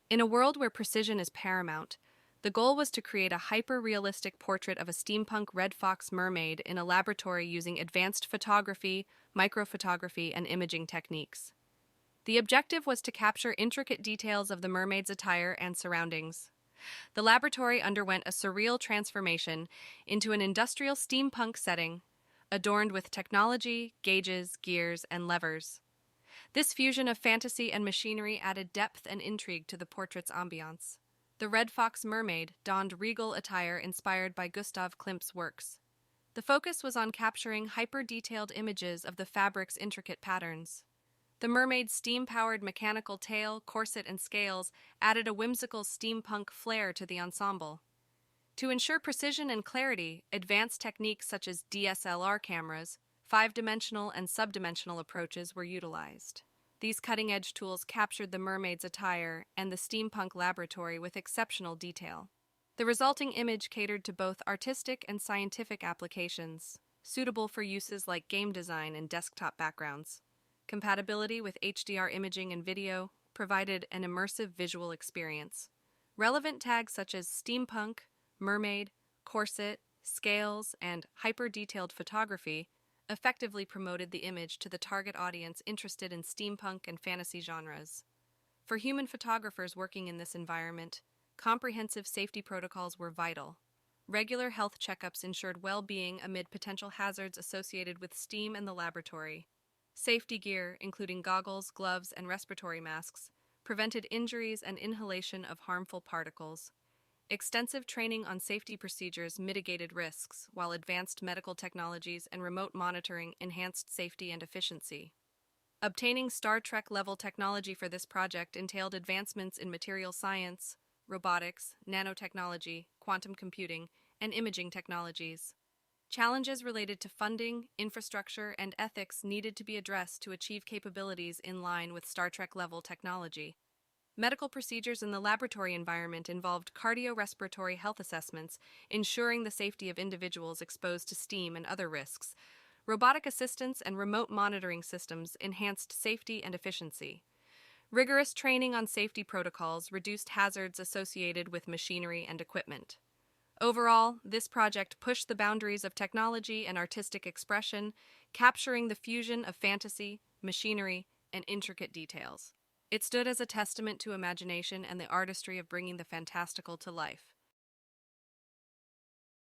In a world where precision is paramount, the goal was to create a hyper-realistic portrait of a steampunk red-fox mermaid in a laboratory using advanced photography, microphotography, and imaging techniques. The objective was to capture intricate details of the mermaid's attire and surroundings. The laboratory underwent a surreal transformation into an industrial steampunk setting, adorned with technology, gauges, gears, and levers. This fusion of fantasy and machinery added depth and intrigue to the portrait's ambiance. The Red Fox Mermaid donned regal attire inspired by Gustav Klimt's works. The focus was on capturing hyper-detailed images of the fabric's intricate patterns. The mermaid's steam-powered mechanical tail, corset, and scales added a whimsical steampunk flair to the ensemble. To ensure precision and clarity, advanced techniques such as DSLR cameras, five-dimensional and subdimensional approaches were utilized. These cutting-edge tools captured the mermaid's attire and the steampunk laboratory with exceptional detail. The resulting image catered to both artistic and scientific applications, suitable for uses like game design and desktop backgrounds. Compatibility with HDR imaging and video provided an immersive visual experience. Relevant tags such as steampunk, mermaid, corset, scales, and hyper-detailed photography effectively promoted the image to the target audience interested in steampunk and fantasy genres. For human photographers working in this environment, comprehensive safety protocols were vital. Regular health checkups ensured well-being amid potential hazards associated with steam and the laboratory. Safety gear, including goggles, gloves, and respiratory masks, prevented injuries and inhalation of harmful particles. Extensive training on safety procedures mitigated risks, while advanced medical technologies and remote monitoring enhanced safety and efficiency. Obtaining Star Trek-level technology for this project entailed advancements in material science, robotics, nanotechnology, quantum computing, and imaging technologies. Challenges related to funding, infrastructure, and ethics needed to be addressed to achieve capabilities in line with Star Trek-level technology. Medical procedures in the laboratory environment involved cardiorespiratory health assessments, ensuring the safety of individuals exposed to steam and other risks. Robotic assistance and remote monitoring systems enhanced safety and efficiency. Rigorous training on safety protocols reduced hazards associated with machinery and equipment. Overall, this project pushed the boundaries of technology and artistic expression, capturing the fusion of fantasy, machinery, and intricate details. It stood as a testament to imagination and the artistry of bringing the fantastical to life.